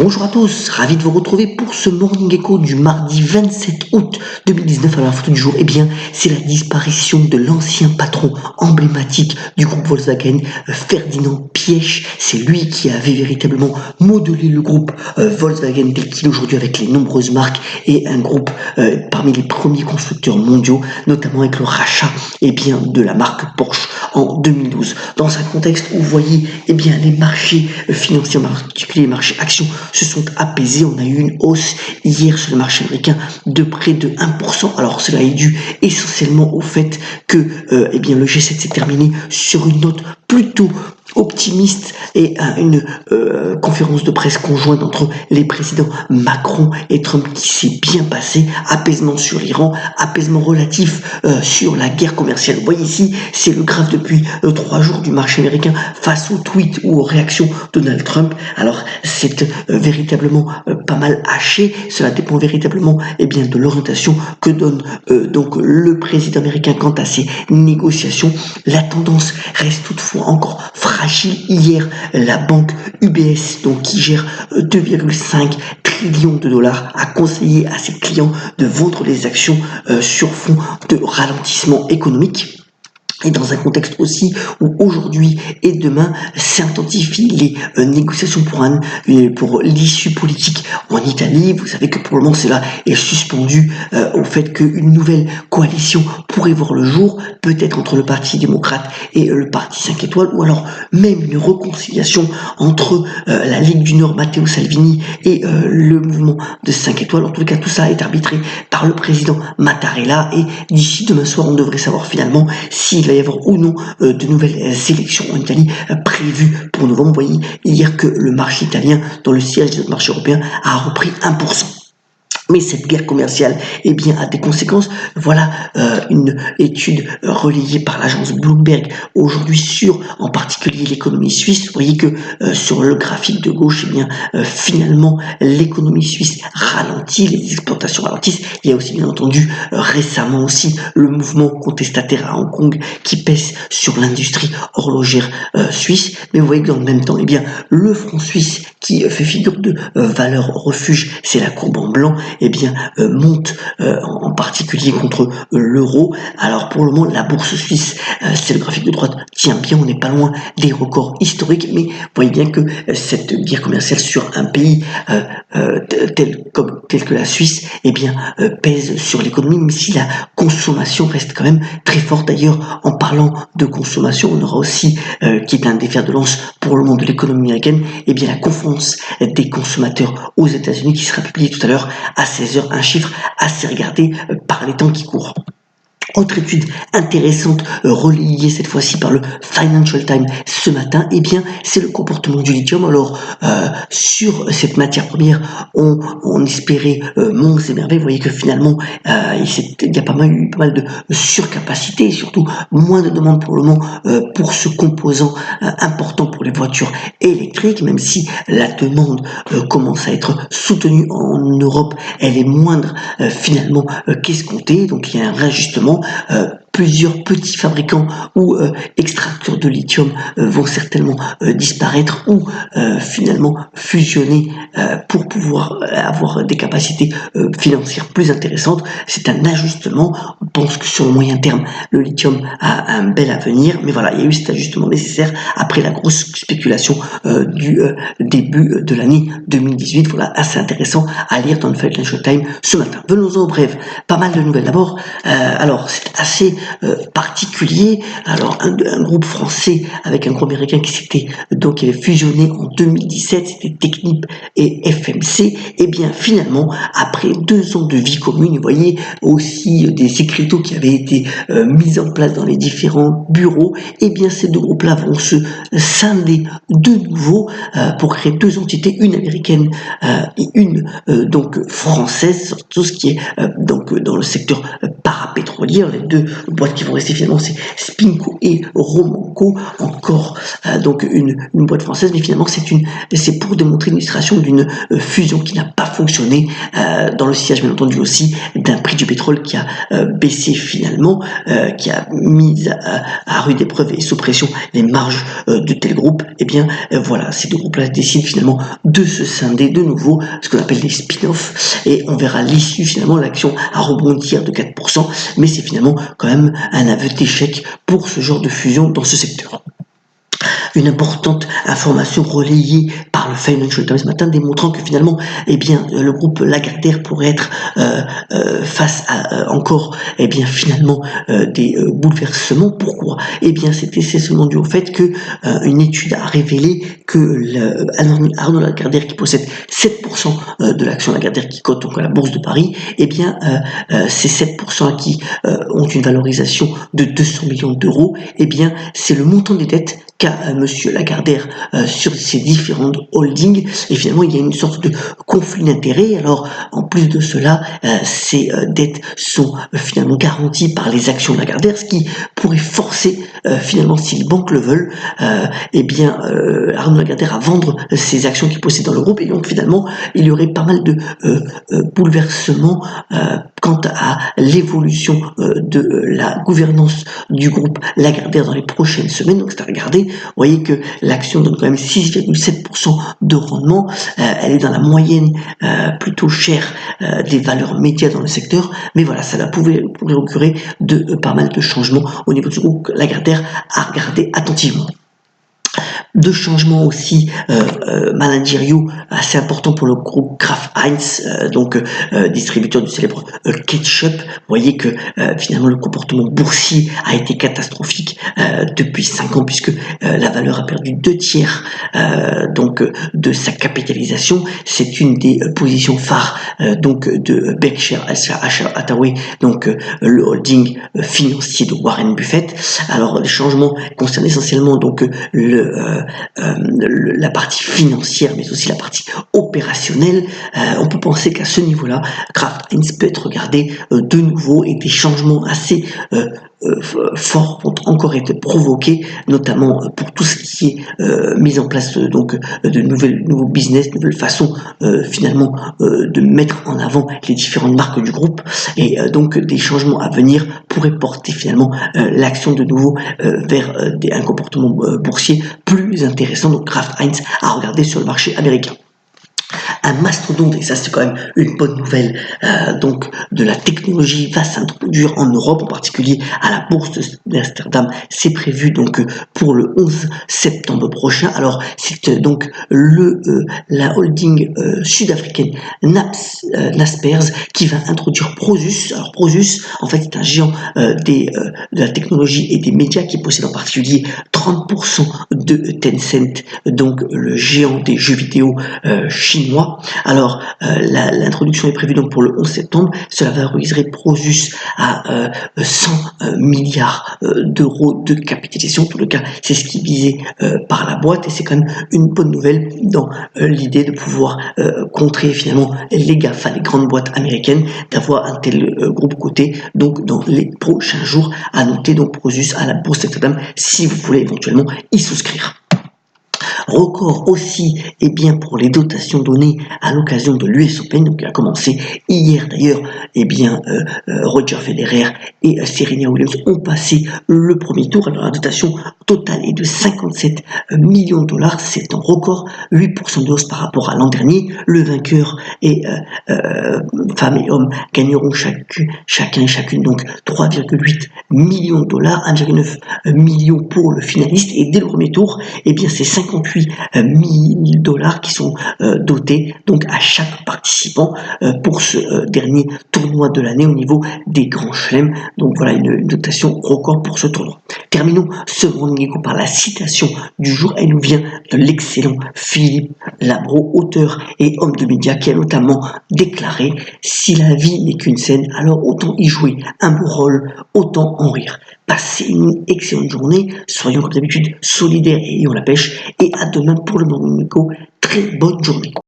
Bonjour à tous, ravi de vous retrouver pour ce Morning Echo du mardi 27 août 2019. Alors la photo du jour, c'est la disparition de l'ancien patron emblématique du groupe Volkswagen, Ferdinand Piëch. C'est lui qui avait véritablement modelé le groupe Volkswagen tel qu'il est aujourd'hui avec les nombreuses marques et un groupe parmi les premiers constructeurs mondiaux, notamment avec le rachat de la marque Porsche en 2012. Dans un contexte où vous voyez les marchés financiers, en particulier les marchés actions, se sont apaisés. On a eu une hausse hier sur le marché américain de près de 1%. Alors cela est dû essentiellement au fait que le G7 s'est terminé sur une note plutôt optimiste et à une conférence de presse conjointe entre les présidents Macron et Trump qui s'est bien passé. Apaisement sur l'Iran, apaisement relatif sur la guerre commerciale. Vous voyez ici, c'est le graphe depuis 3 jours du marché américain face aux tweets ou aux réactions de Donald Trump. Alors c'est véritablement pas mal haché. Cela dépend véritablement de l'orientation que donne donc le président américain quant à ces négociations. La tendance reste toutefois encore fragile. Hier, la banque UBS, donc qui gère 2,5 trillions de dollars, a conseillé à ses clients de vendre les actions sur fond de ralentissement économique. Et dans un contexte aussi où aujourd'hui et demain s'intensifient les négociations pour l'issue politique en Italie. Vous savez que pour le moment cela est suspendu au fait qu'une nouvelle coalition pourrait voir le jour, peut-être entre le Parti démocrate et le Parti 5 étoiles, ou alors même une réconciliation entre la Ligue du Nord, Matteo Salvini, et le mouvement de 5 étoiles. En tout cas, tout ça est arbitré par le président Mattarella, et d'ici demain soir, on devrait savoir finalement s'il va y avoir ou non de nouvelles élections en Italie prévues pour novembre. Vous voyez hier que le marché italien, dans le siège des autres marchés européens, a repris 1%. Mais cette guerre commerciale a des conséquences. Voilà une étude relayée par l'agence Bloomberg aujourd'hui sur en particulier l'économie suisse. Vous voyez que sur le graphique de gauche, finalement l'économie suisse ralentit, les exportations ralentissent. Il y a aussi bien entendu récemment aussi le mouvement contestataire à Hong Kong qui pèse sur l'industrie horlogère suisse. Mais vous voyez que dans le même temps, le franc suisse qui fait figure de valeur refuge, c'est la courbe en blanc, monte en particulier contre l'euro. Alors pour le moment, la bourse suisse, c'est le graphique de droite, tient bien, on n'est pas loin des records historiques, mais vous voyez bien que cette guerre commerciale sur un pays tel que la Suisse, pèse sur l'économie, même si la consommation reste quand même très forte. D'ailleurs, en parlant de consommation, on aura aussi, qui est un des fers de lance pour le monde de l'économie américaine, la conférence des consommateurs aux États-Unis qui sera publiée tout à l'heure à 16h, un chiffre assez regardé par les temps qui courent. Autre étude intéressante relayée cette fois-ci par le Financial Times ce matin, c'est le comportement du lithium. Alors sur cette matière première, on espérait monts et merveilles. Vous voyez que finalement il y a eu pas mal de surcapacité et surtout moins de demande pour le moment pour ce composant important pour les voitures électriques, même si la demande commence à être soutenue en Europe, elle est moindre finalement qu'escompté, donc il y a un réajustement. Plusieurs petits fabricants ou extracteurs de lithium vont certainement disparaître ou finalement fusionner pour pouvoir avoir des capacités financières plus intéressantes. C'est un ajustement. On pense que sur le moyen terme, le lithium a un bel avenir, mais voilà, il y a eu cet ajustement nécessaire après la grosse spéculation du début de l'année 2018. Voilà, assez intéressant à lire dans le Financial Times ce matin. Venons-en au bref, pas mal de nouvelles. D'abord, alors c'est assez particulier. Alors un groupe français avec un groupe américain qui avait fusionné en 2017, c'était Technip et FMC. Finalement, après 2 ans de vie commune, vous voyez aussi des écriteaux qui avaient été mis en place dans les différents bureaux. Ces 2 groupes-là vont se scinder de nouveau pour créer 2 entités, une américaine et une donc française, tout ce qui est donc dans le secteur parapétrolier. Les 2 boîtes qui vont rester finalement, c'est Spinco et Romanco, encore donc une boîte française, mais finalement c'est pour démontrer une illustration d'une fusion qui n'a pas fonctionné dans le sillage bien entendu aussi d'un prix du pétrole qui a baissé finalement, qui a mis à rude épreuve et sous pression les marges de tels groupes. Et bien voilà, ces deux groupes-là décident finalement de se scinder de nouveau, ce qu'on appelle des spin-offs, et on verra l'issue finalement, l'action à rebondir de 4%, mais c'est finalement quand même un aveu d'échec pour ce genre de fusion dans ce secteur. Une importante information relayée par le Financial Times ce matin démontrant que finalement, eh bien, le groupe Lagardère pourrait être face à encore, eh bien, finalement, des bouleversements. Pourquoi? Eh bien, c'était seulement dû au fait que une étude a révélé que Arnaud Lagardère, qui possède 7% de l'action Lagardère qui cote donc à la Bourse de Paris, eh bien, ces 7% qui ont une valorisation de 200 millions d'euros, eh bien, c'est le montant des dettes qu'a monsieur Lagardère sur ces différentes holdings, et finalement il y a une sorte de conflit d'intérêts. Alors en plus de cela, ces dettes sont finalement garanties par les actions Lagardère, ce qui pourrait forcer finalement, si les banques le veulent, eh bien Arnaud Lagardère à vendre ses actions qu'il possède dans le groupe, et donc finalement il y aurait pas mal de bouleversements quant à l'évolution de la gouvernance du groupe Lagardère dans les prochaines semaines. Donc c'est à regarder. Vous voyez que l'action donne quand même 6,7% de rendement. Elle est dans la moyenne plutôt chère des valeurs médias dans le secteur. Mais voilà, ça pourrait augurer de pas mal de changements au niveau du groupe Lagardère à regarder attentivement. Deux changements aussi managériaux assez importants pour le groupe Kraft Heinz, distributeur du célèbre ketchup. Vous voyez que finalement le comportement boursier a été catastrophique depuis 5 ans, puisque la valeur a perdu 2/3 de sa capitalisation. C'est une des positions phares de Berkshire Hathaway, le holding financier de Warren Buffett. Alors les changements concernent essentiellement la partie financière, mais aussi la partie opérationnelle. On peut penser qu'à ce niveau-là, Kraft Heinz peut être regardé de nouveau, et des changements assez forts vont encore être provoqués, notamment pour tout ce qui est mise en place de nouveaux business, de nouvelles façons finalement de mettre en avant les différentes marques du groupe, et donc des changements à venir pourraient porter finalement l'action de nouveau vers un comportement boursier plus intéressant. Donc Kraft Heinz à regarder sur le marché américain. Un mastodonte, et ça c'est quand même une bonne nouvelle, de la technologie va s'introduire en Europe, en particulier à la bourse d'Amsterdam. C'est prévu pour le 11 septembre prochain. Alors c'est la holding sud-africaine Naspers qui va introduire Prosus. Alors Prosus, en fait, c'est un géant de la technologie et des médias qui possède en particulier 30% de Tencent, donc le géant des jeux vidéo chinois. Alors, l'introduction est prévue pour le 11 septembre. Cela valoriserait Prosus à 100 milliards d'euros de capitalisation. En tout cas, c'est ce qui est visé par la boîte, et c'est quand même une bonne nouvelle dans l'idée de pouvoir contrer finalement les GAFA, les grandes boîtes américaines, d'avoir un tel groupe coté. Donc, dans les prochains jours, à noter Prosus à la bourse d'Amsterdam si vous voulez éventuellement y souscrire. Record aussi pour les dotations données à l'occasion de l'US Open, qui a commencé hier d'ailleurs. Roger Federer et Serena Williams ont passé le premier tour. Alors la dotation totale est de 57 millions de dollars, c'est un record, 8% de hausse par rapport à l'an dernier. Le vainqueur et femmes et hommes gagneront chacun et chacune 3,8 millions de dollars, 1,9 million pour le finaliste, et dès le premier tour, c'est 58 000 dollars qui sont dotés à chaque participant pour ce dernier tournoi de l'année au niveau des grands chelems. Donc voilà une dotation record pour ce tournoi. Terminons ce Morning Echo par la citation du jour. Elle nous vient de l'excellent Philippe Labro, auteur et homme de médias, qui a notamment déclaré: si la vie n'est qu'une scène, alors autant y jouer un beau rôle, autant en rire. Passez une excellente journée, soyons comme d'habitude solidaires et ayons la pêche, et à demain pour le Morning Echo. Très bonne journée.